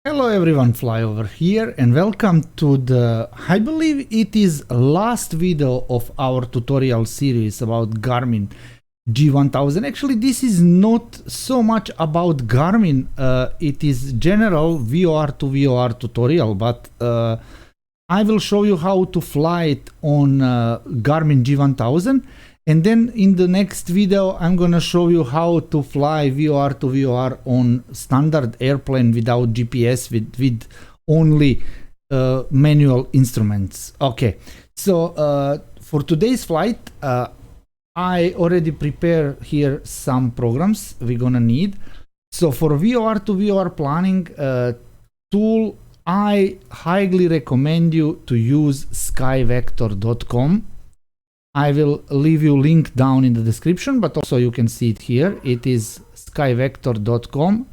Hello everyone, FlyOver here and welcome to the, I believe it is last video of our tutorial series about Garmin G1000. Actually, this is not so much about Garmin, it is general VOR to VOR tutorial, but I will show you how to fly it on Garmin G1000. And then in the next video, I'm gonna show you how to fly VOR to VOR on standard airplane without GPS, with only manual instruments. Okay, so for today's flight, I already prepare here some programs we're gonna need. So for VOR to VOR planning tool, I highly recommend you to use skyvector.com. I will leave you link down in the description, but also you can see it here. It is skyvector.com,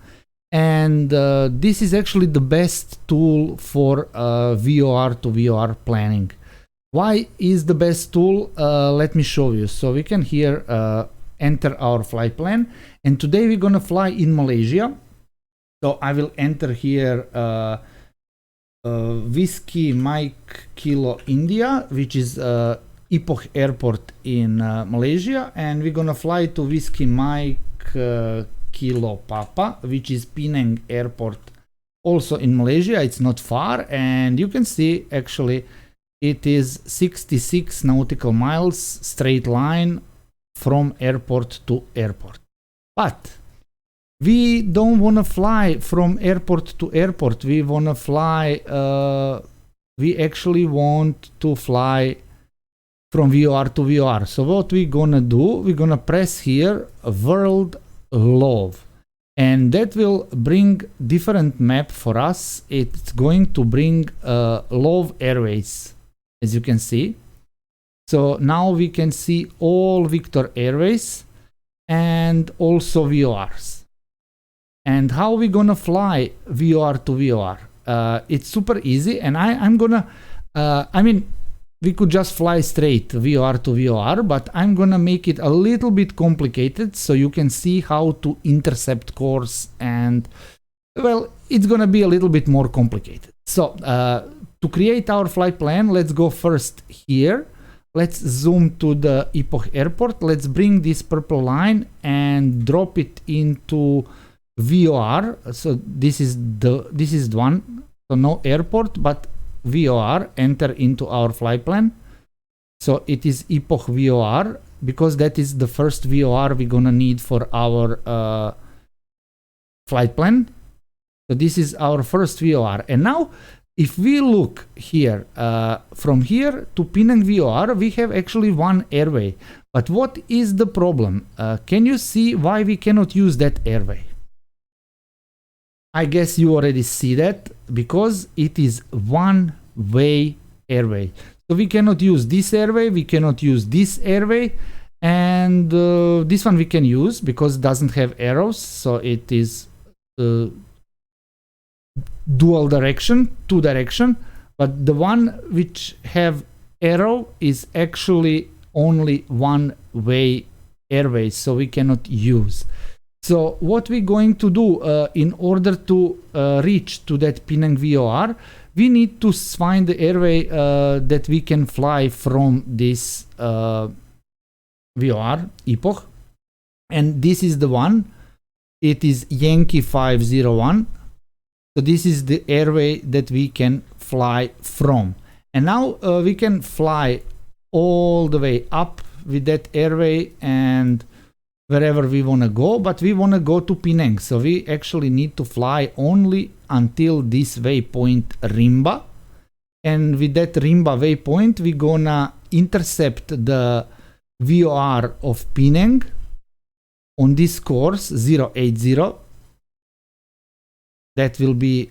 and this is actually the best tool for VOR to VOR planning. Why is the best tool? Let me show you. So we can here enter our flight plan, and today we're gonna fly in Malaysia. So I will enter here Whiskey Mike Kilo India, which is Ep.5 airport in Malaysia, and we're gonna fly to Whiskey Mike Kilo Papa, which is Penang airport, also in Malaysia. It's not far, and you can see actually it is 66 nautical miles straight line from airport to airport. But we don't want to fly from airport to airport. We want to fly, we actually want to fly from VOR to VOR. So what we're gonna do, we're gonna press here World Love, and that will bring different map for us. It's going to bring Love Airways, as you can see. So now we can see all Victor Airways and also VORs. And how we gonna fly VOR to VOR? It's super easy, and I'm gonna, I mean, we could just fly straight VOR to VOR, but I'm gonna make it a little bit complicated so you can see how to intercept course, and well, it's gonna be a little bit more complicated. So to create our flight plan, let's go first here. Let's zoom to the Ep.5 airport. Let's bring this purple line and drop it into VOR. So this is the one. So no airport, but VOR, enter into our flight plan. So it is Ep.5 VOR, because that is the first VOR we're gonna need for our flight plan. So this is our first VOR. And now if we look here, from here to Penang VOR, we have actually one airway. But what is the problem? Can you see why we cannot use that airway? I guess you already see that, because it is one-way airway. So we cannot use this airway, we cannot use this airway, and this one we can use because it doesn't have arrows, so it is dual direction, two direction, but the one which have arrow is actually only one-way airway, so we cannot use. So what we're going to do in order to reach to that Penang VOR, we need to find the airway that we can fly from this VOR, Ep.5. And this is the one. It is Yankee 501. So this is the airway that we can fly from. And now we can fly all the way up with that airway and wherever we want to go, but we want to go to Penang, so we actually need to fly only until this waypoint Rimba, and with that Rimba waypoint we're gonna intercept the VOR of Penang on this course 080. That will be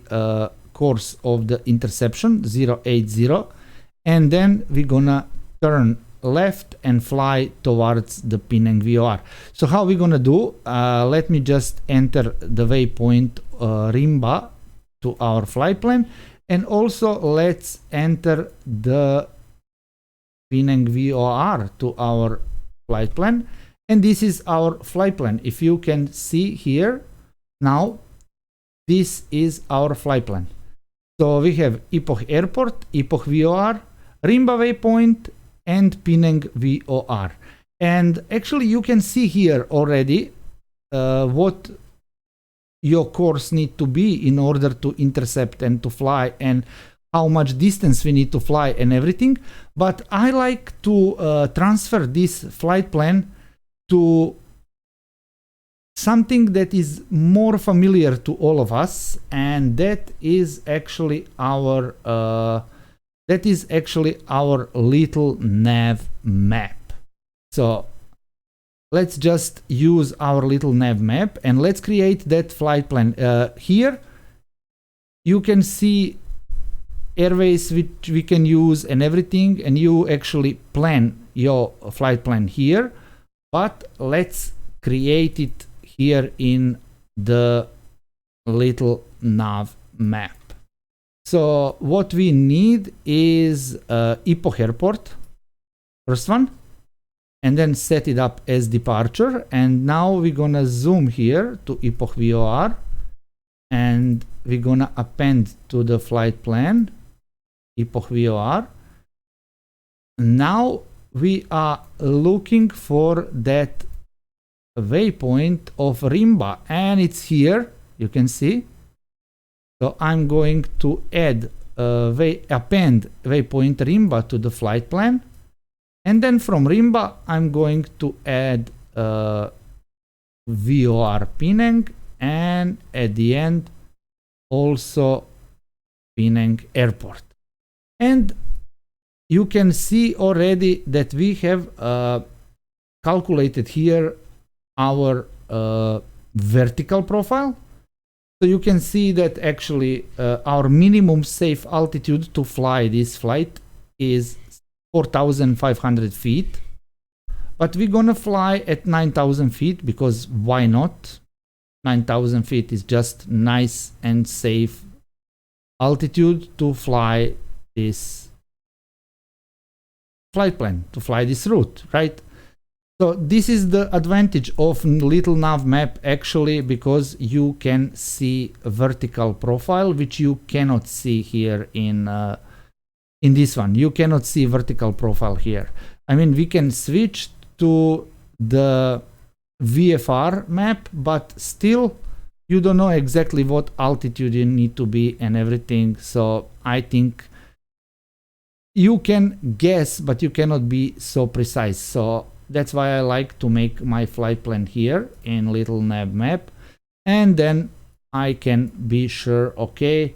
course of the interception 080, and then we're gonna turn left and fly towards the Penang VOR. So how we gonna do? Let me just enter the waypoint Rimba to our flight plan, and also let's enter the Penang VOR to our flight plan, and this is our flight plan. If you can see here now, this is our flight plan. So we have Epoch Airport, Epoch VOR, Rimba Waypoint, and Penang VOR. And actually you can see here already what your course need to be in order to intercept and to fly, and how much distance we need to fly and everything. But I like to transfer this flight plan to something that is more familiar to all of us, and that is actually our little nav map. So let's just use our little nav map and let's create that flight plan. Here you can see airways which we can use and everything, and you actually plan your flight plan here, but let's create it here in the little nav map. So what we need is Epoch Airport, first one, and then set it up as departure. And now we're gonna zoom here to Epoch VOR, and we're gonna append to the flight plan Epoch VOR. Now we are looking for that waypoint of Rimba, and it's here, you can see. So I'm going to add append waypoint Rimba to the flight plan, and then from Rimba I'm going to add VOR Penang, and at the end also Penang Airport. And you can see already that we have calculated here our vertical profile. So you can see that actually our minimum safe altitude to fly this flight is 4,500 feet. But we're gonna fly at 9,000 feet because why not? 9,000 feet is just nice and safe altitude to fly this flight plan, to fly this route, right? So this is the advantage of little nav map actually, because you can see a vertical profile which you cannot see here in this one. You cannot see vertical profile here. I mean, we can switch to the VFR map, but still you don't know exactly what altitude you need to be and everything. So I think you can guess, but you cannot be so precise. So that's why I like to make my flight plan here in little nav map, and then I can be sure, okay,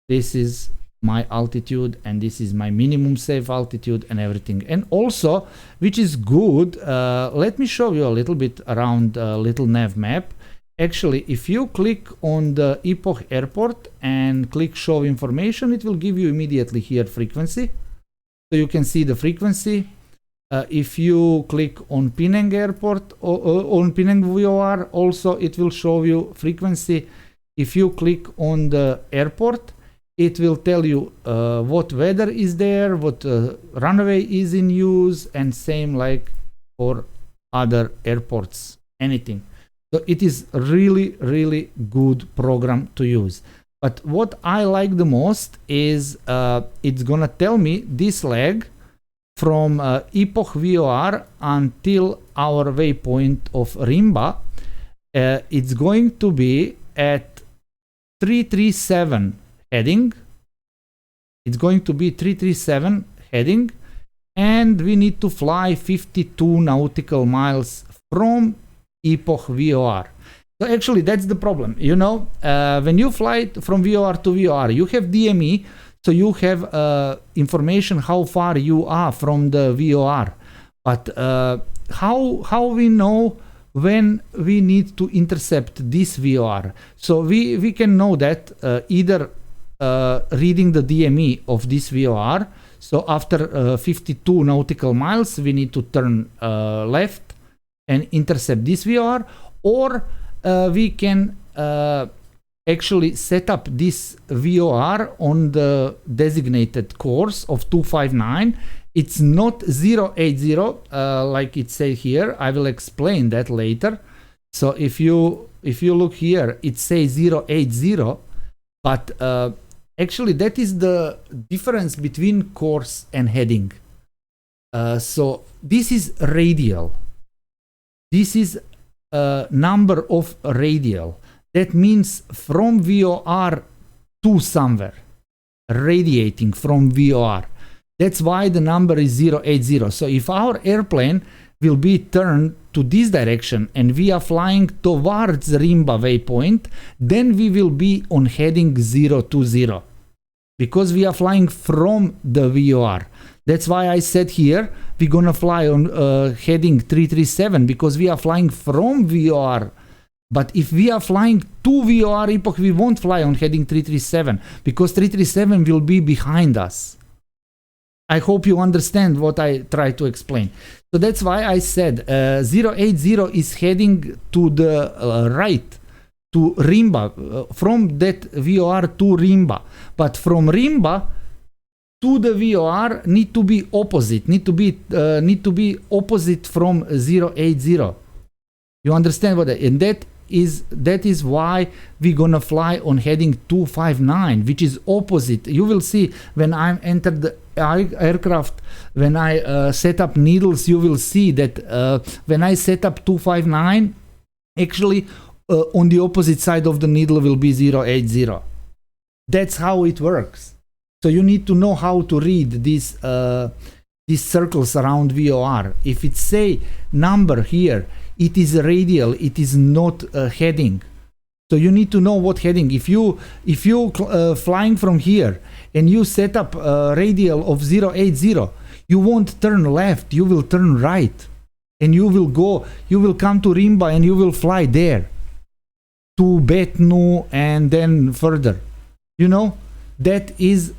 this is my altitude and this is my minimum safe altitude and everything. And also, which is good, let me show you a little bit around little nav map. Actually, if you click on the Epoch Airport and click show information, it will give you immediately here frequency. So you can see the frequency. If you click on Penang Airport or on Penang VOR, also it will show you frequency. If you click on the airport, it will tell you what weather is there, what runway is in use, and same like for other airports, anything. So it is really, really good program to use. But what I like the most is it's gonna tell me this leg from Epoch VOR until our waypoint of Rimba. It's going to be at 337 heading. It's going to be 337 heading, and we need to fly 52 nautical miles from Epoch VOR. So actually that's the problem, you know, when you fly from VOR to VOR, you have DME, so you have information how far you are from the VOR, but how we know when we need to intercept this VOR? So we can know that either reading the DME of this VOR. So after 52 nautical miles, we need to turn left and intercept this VOR, or we can actually set up this VOR on the designated course of 259. It's not 080 like it says here. I will explain that later. So if you look here, it says 080, but actually that is the difference between course and heading. So this is radial. This is number of radial. That means from VOR to somewhere, radiating from VOR. That's why the number is 080. So if our airplane will be turned to this direction and we are flying towards Rimba waypoint, then we will be on heading 020 because we are flying from the VOR. That's why I said here we're gonna fly on heading 337 because we are flying from VOR. But if we are flying to VOR epoch, we won't fly on heading 337 because 337 will be behind us. I hope you understand what I try to explain. So that's why I said 080 is heading to the right, to Rimba, from that VOR to Rimba. But from Rimba to the VOR need to be opposite, need to be opposite from 080. You understand what and that is why we're gonna fly on heading 259, which is opposite. You will see when I enter the aircraft, when I set up needles, you will see that when I set up 259, actually on the opposite side of the needle will be 080. That's how it works. So you need to know how to read these circles around VOR. If it say number here, it is radial, it is not heading. So you need to know what heading. If you flying from here and you set up a radial of 080, you won't turn left, you will turn right, and you will come to Rimba and you will fly there to Betnu and then further. You know, that is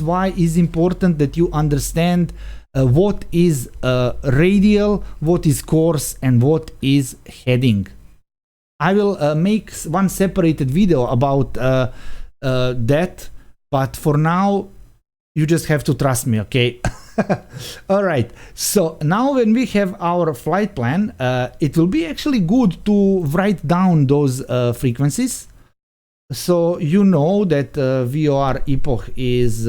why it's important that you understand what is radial, what is course, and what is heading. I will make one separated video about that, but for now you just have to trust me, okay? All right, so now when we have our flight plan, it will be actually good to write down those frequencies. So you know that VOR epoch is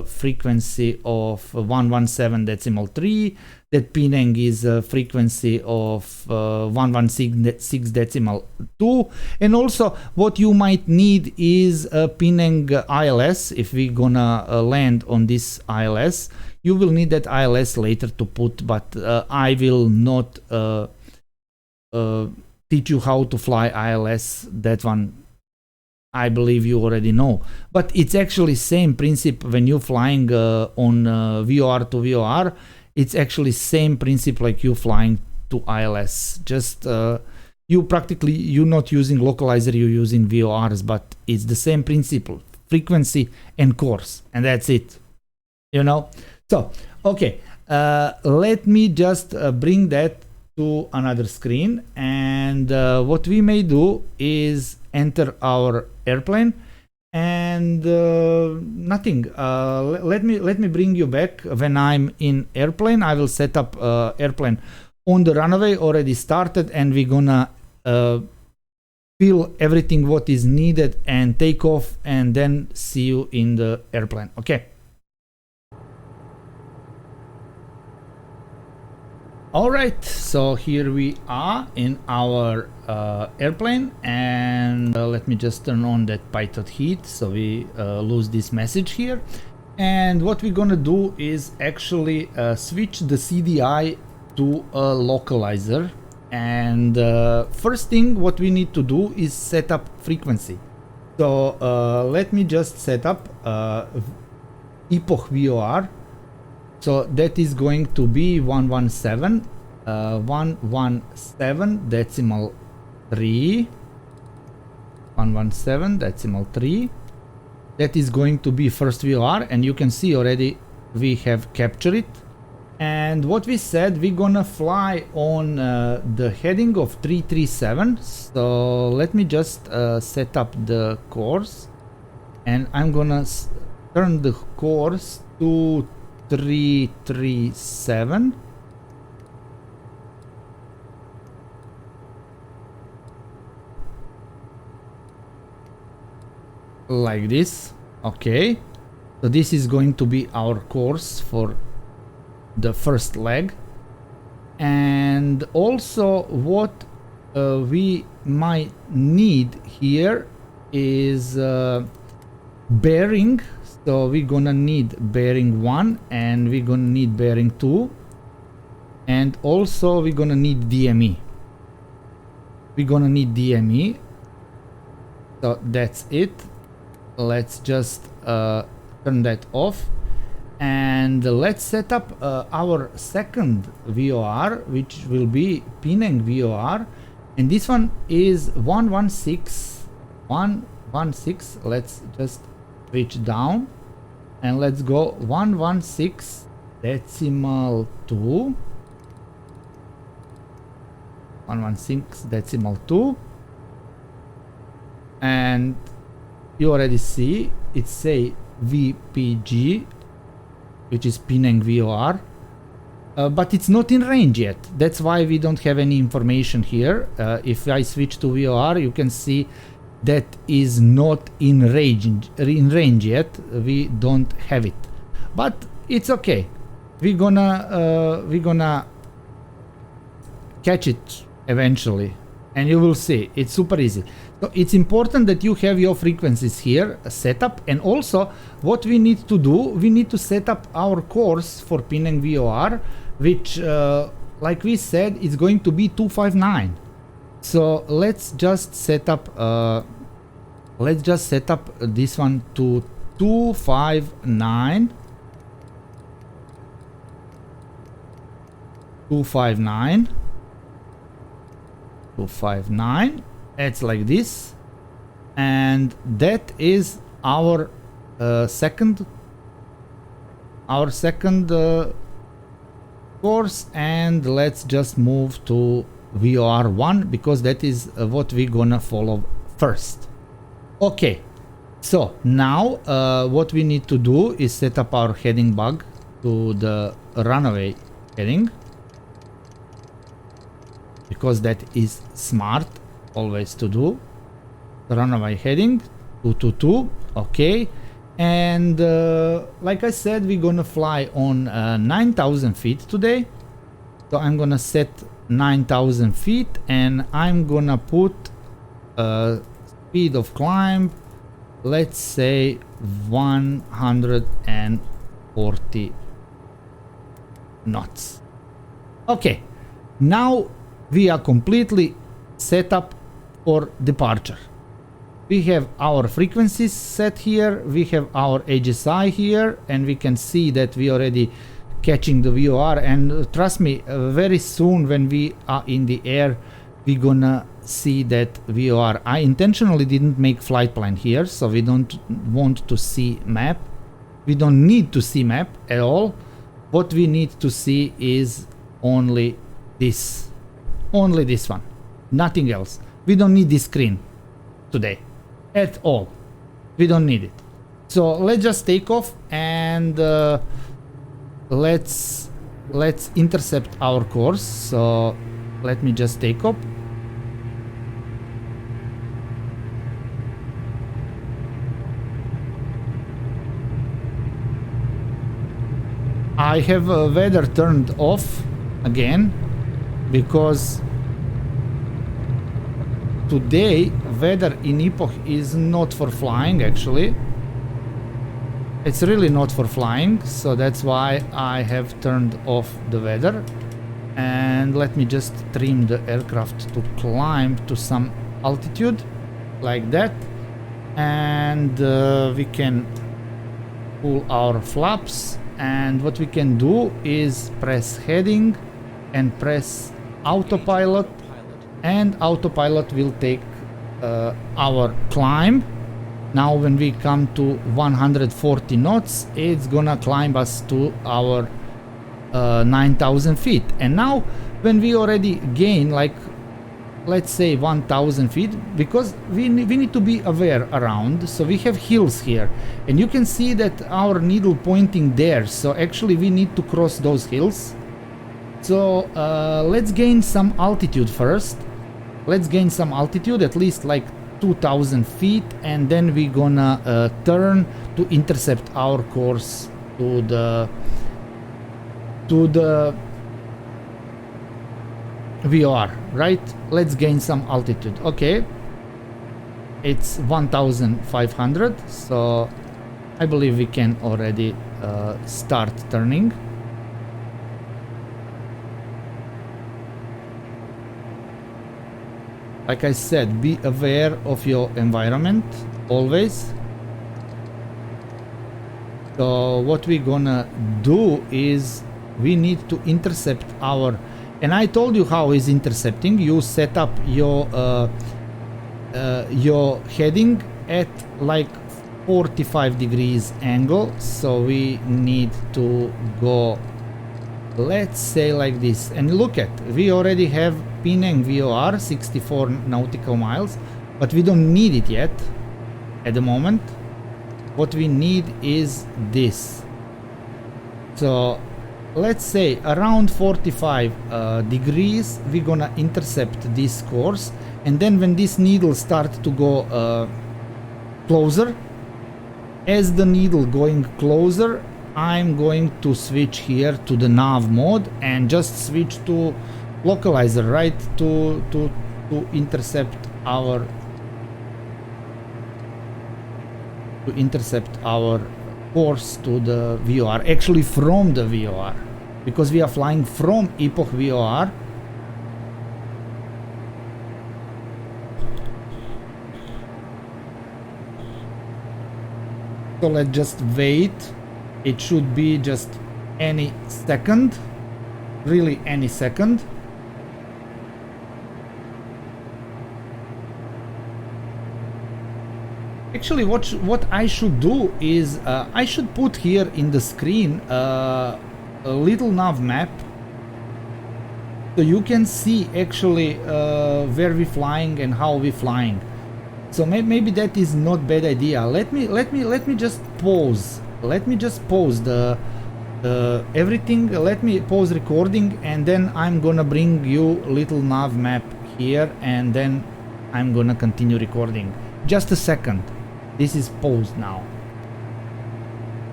frequency of 117.3, that Penang is frequency of 116.2, and also what you might need is Penang ILS. If we're gonna land on this ILS, you will need that ILS later to put, but I will not teach you how to fly ILS. That one I believe you already know, but it's actually same principle when you're flying on VOR to VOR. It's actually same principle like you flying to ILS. Just you're not using localizer, you're using VORs, but it's the same principle, frequency and course, and that's it. You know. So okay, let me just bring that to another screen, and what we may do is enter our airplane and nothing. Let me bring you back when I'm in airplane. I will set up airplane on the runway already started, and we're gonna fill everything what is needed and take off, and then see you in the airplane. Okay. Alright, so here we are in our airplane, and let me just turn on that Python heat so we lose this message here. And what we're gonna do is actually switch the CDI to a localizer, and first thing what we need to do is set up frequency. So let me just set up epoch VOR. So that is going to be 117.3. 117.3. That is going to be first VOR, and you can see already we have captured it. And what we said, we're gonna fly on the heading of 337. So let me just set up the course, and I'm gonna turn the course to 337. like this. Okay, so this is going to be our course for the first leg. And also what we might need here is bearing. So we're gonna need bearing 1 and we're gonna need bearing 2, and also we're gonna need DME. We're gonna need DME. So that's it. Let's just turn that off, and let's set up our second VOR, which will be Penang VOR, and this one is 116. Let's just switch down and let's go 116.2. 116.2, and you already see it say VPG, which is Penang VOR, but it's not in range yet. That's why we don't have any information here. If I switch to VOR, you can see that is not in range yet. We don't have it, but it's okay. We're gonna catch it eventually, and you will see it's super easy. So it's important that you have your frequencies here set up, and also what we need to do, we need to set up our course for Penang VOR, which like we said is going to be 259. So let's just set up this one to 259. 259. It's like this, and that is our second course. And let's just move to VOR 1 because that is what we're gonna follow first. Okay, so now what we need to do is set up our heading bug to the runaway heading, because that is smart always to do. The runaway heading 222. Okay, and like I said, we're gonna fly on 9,000 feet today. So I'm gonna set 9,000 feet, and I'm gonna put speed of climb, let's say 140 knots. Okay, now we are completely set up for departure. We have our frequencies set here, we have our HSI here, and we can see that we already catching the VOR. And trust me, very soon when we are in the air, we're gonna see that VOR. I intentionally didn't make flight plan here, so we don't want to see map. We don't need to see map at all. What we need to see is only this one, nothing else. We don't need this screen today at all. We don't need it. So let's just take off, and let's intercept our course. So let me just take off. I have weather turned off again because today weather in Epoch is not for flying. Actually, it's really not for flying, so that's why I have turned off the weather. And let me just trim the aircraft to climb to some altitude like that, and we can pull our flaps. And what we can do is press heading and press autopilot, and autopilot will take our climb. Now when we come to 140 knots, it's gonna climb us to our 9,000 feet. And now when we already gain, like, let's say 1,000 feet, because we need to be aware around. So we have hills here, and you can see that our needle pointing there. So actually we need to cross those hills. So let's gain some altitude first. Let's gain some altitude, at least like 2,000 feet, and then we're gonna turn to intercept our course to the VOR, right? Let's gain some altitude. Okay, it's 1,500, so I believe we can already start turning. Like I said, be aware of your environment always. So what we're gonna do is we need to intercept our, and I told you how is intercepting. You set up your heading at like 45 degrees angle, so we need to go, let's say like this, and look at, we already have Penang VOR 64 nautical miles, but we don't need it yet at the moment. What we need is this. So let's say around 45 degrees we're gonna intercept this course, and then when this needle starts to go closer, as the needle going closer, I'm going to switch here to the nav mode and just switch to localizer, right, to intercept our course to the VOR, actually from the VOR, because we are flying from Epoch VOR. So let's just wait. It should be just any second, really any second. Actually, what I should do is I should put here in the screen a little Navmap, so you can see actually where we're flying and how we're flying. So maybe that is not bad idea. Let me just pause. Let me just pause the everything. Let me pause recording, and then I'm gonna bring you little Navmap here, and then I'm gonna continue recording. Just a second. This is paused now.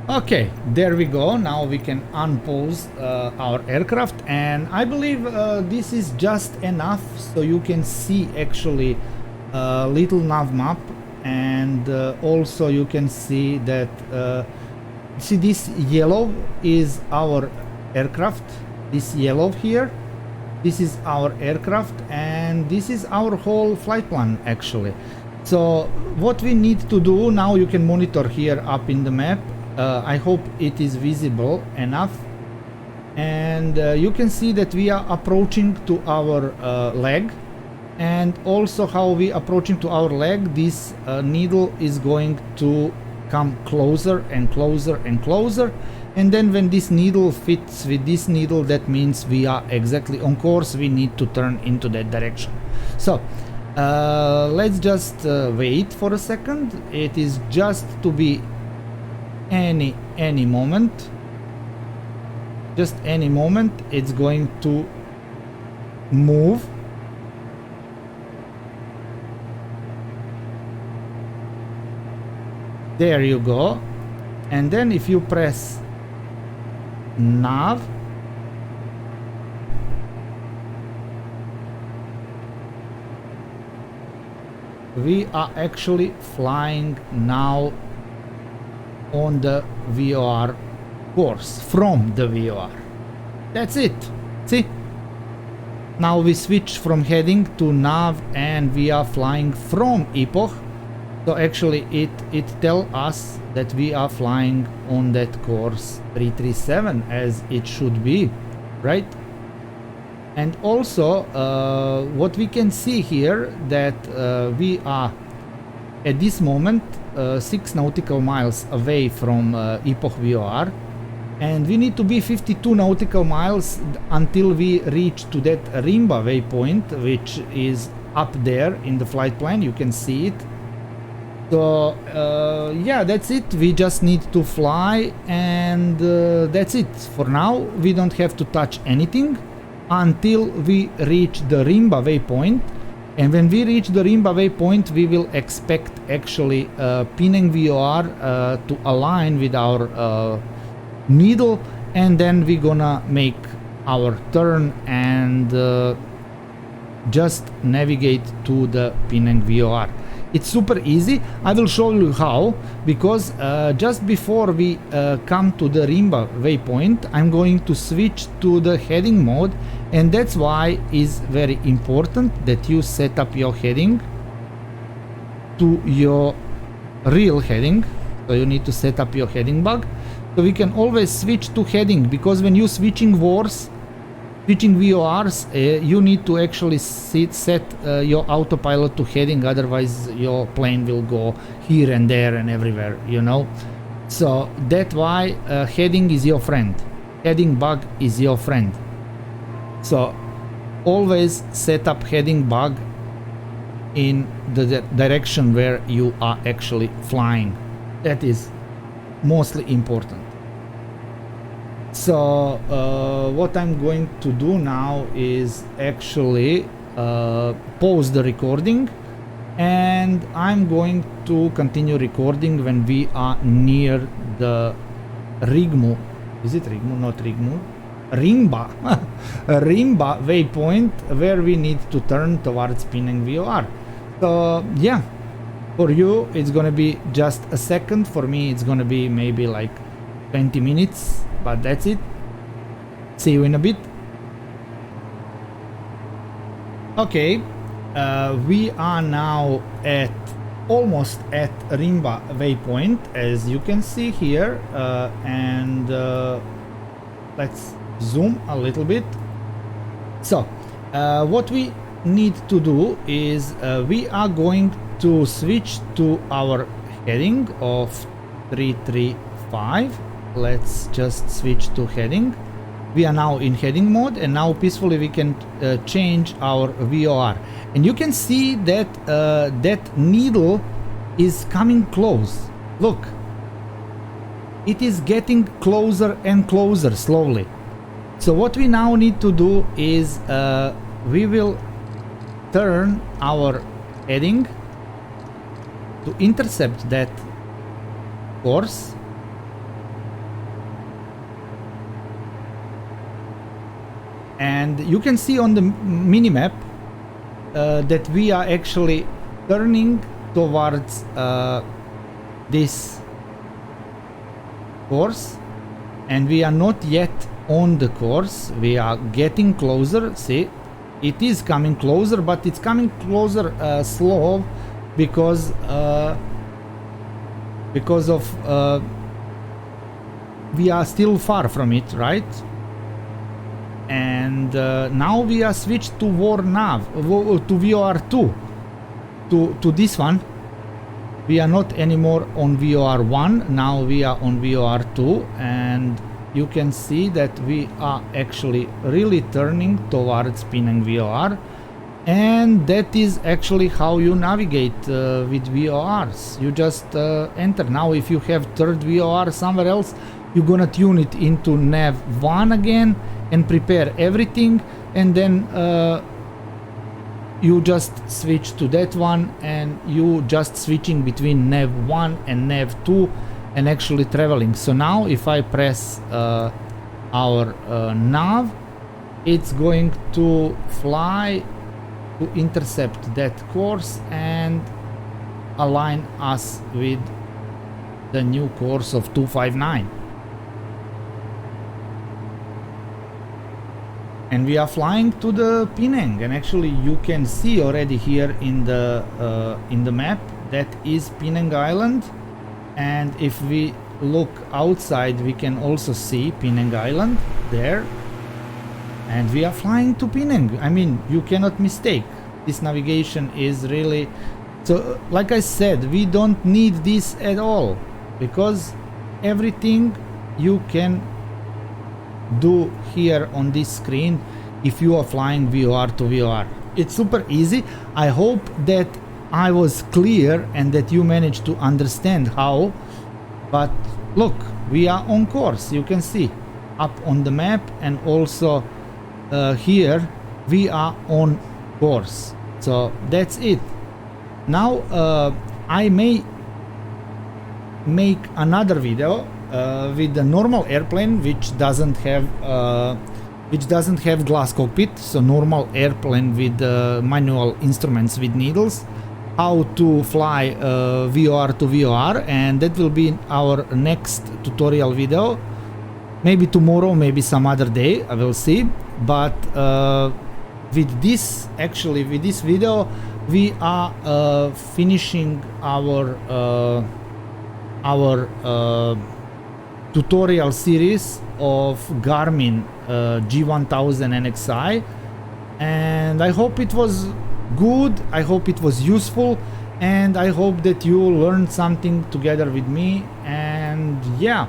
Okay, there we go. Now we can unpause our aircraft, and I believe this is just enough so you can see actually little Navmap, and also you can see that see this yellow is our aircraft. This yellow here, this is our aircraft, and this is our whole flight plan actually. So what we need to do now, you can monitor here up in the map. I hope it is visible enough, and you can see that we are approaching to our leg, and also how we approaching to our leg, this needle is going to come closer and closer and closer, and then when this needle fits with this needle, that means we are exactly on course. We need to turn into that direction. So let's just wait for a second. It is just to be any moment, just any moment it's going to move. There you go. And then if you press nav, we are actually flying now on the VOR course, from the VOR. That's it. See? Now we switch from heading to nav, and we are flying from Epoch. So actually it tells us that we are flying on that course 337 as it should be, right? And also what we can see here, that we are at this moment 6 nautical miles away from Epoch VOR, and we need to be 52 nautical miles until we reach to that Rimba waypoint, which is up there in the flight plan. You can see it. So yeah, that's it. We just need to fly, and that's it. For now we don't have to touch anything until we reach the Rimba waypoint, And when we reach the Rimba waypoint, we will expect actually pinning VOR to align with our needle, and then we're gonna make our turn and just navigate to the pinning VOR. It's super easy. I will show you how, because just before we come to the Rimba waypoint, I'm going to switch to the heading mode, and that's why it's very important that you set up your heading to your real heading. So you need to set up your heading bug, so we can always switch to heading, because when you're switching VORs, switching VORs, you need to actually set your autopilot to heading, otherwise your plane will go here and there and everywhere, you know. So that's why heading is your friend. Heading bug is your friend. So always set up heading bug in the direction where you are actually flying. That is mostly important. So what I'm going to do now is actually pause the recording, and I'm going to continue recording when we are near the Rigmu. Is it Rigmu? Not Rigmu. Rimba. Rimba waypoint, where we need to turn towards pinning VOR. So yeah, for you it's gonna be just a second. For me it's gonna be maybe like 20 minutes. But that's it. See you in a bit. Okay, we are now almost at Rimba waypoint, as you can see here, and let's zoom a little bit. So what we need to do is we are going to switch to our heading of 335. Let's just switch to heading. We are now in heading mode, and now peacefully we can change our VOR, and you can see that that needle is coming close. Look, it is getting closer and closer slowly. So what we now need to do is we will turn our heading to intercept that course. And you can see on the minimap that we are actually turning towards this course, and we are not yet on the course. We are getting closer. See, it is coming closer, but it's coming closer slow because of we are still far from it, right? And now we are switched to to VOR2, to this one. We are not anymore on VOR1, now we are on VOR2, and you can see that we are actually really turning towards pinning VOR, and that is actually how you navigate with VORs. You just enter. Now if you have third VOR somewhere else, you're gonna tune it into Nav1 again and prepare everything, and then you just switch to that one, and you just switching between Nav1 and Nav2 and actually traveling. So now if I press our nav, it's going to fly to intercept that course and align us with the new course of 259. And we are flying to the Penang, and actually you can see already here in the map that is Penang Island. And if we look outside, we can also see Penang Island there, and we are flying to Penang. I mean, you cannot mistake. This navigation is really, so like I said, we don't need this at all, because everything you can do here on this screen if you are flying VOR to VOR. It's super easy. I hope that I was clear and that you managed to understand how. But look, we are on course. You can see up on the map, and also here we are on course. So that's it. Now I may make another video with a normal airplane which doesn't have glass cockpit, so normal airplane with manual instruments with needles, how to fly VOR to VOR, and that will be our next tutorial video. Maybe tomorrow, maybe some other day, I will see. But with this video we are finishing our tutorial series of Garmin G1000 NXi, and I hope it was good, I hope it was useful, and I hope that you learned something together with me. And yeah,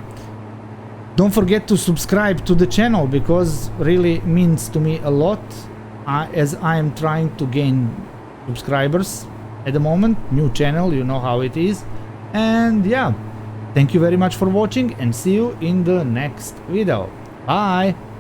don't forget to subscribe to the channel, because really means to me a lot, as I am trying to gain subscribers at the moment. New channel, you know how it is. And yeah, thank you very much for watching, and see you in the next video. Bye!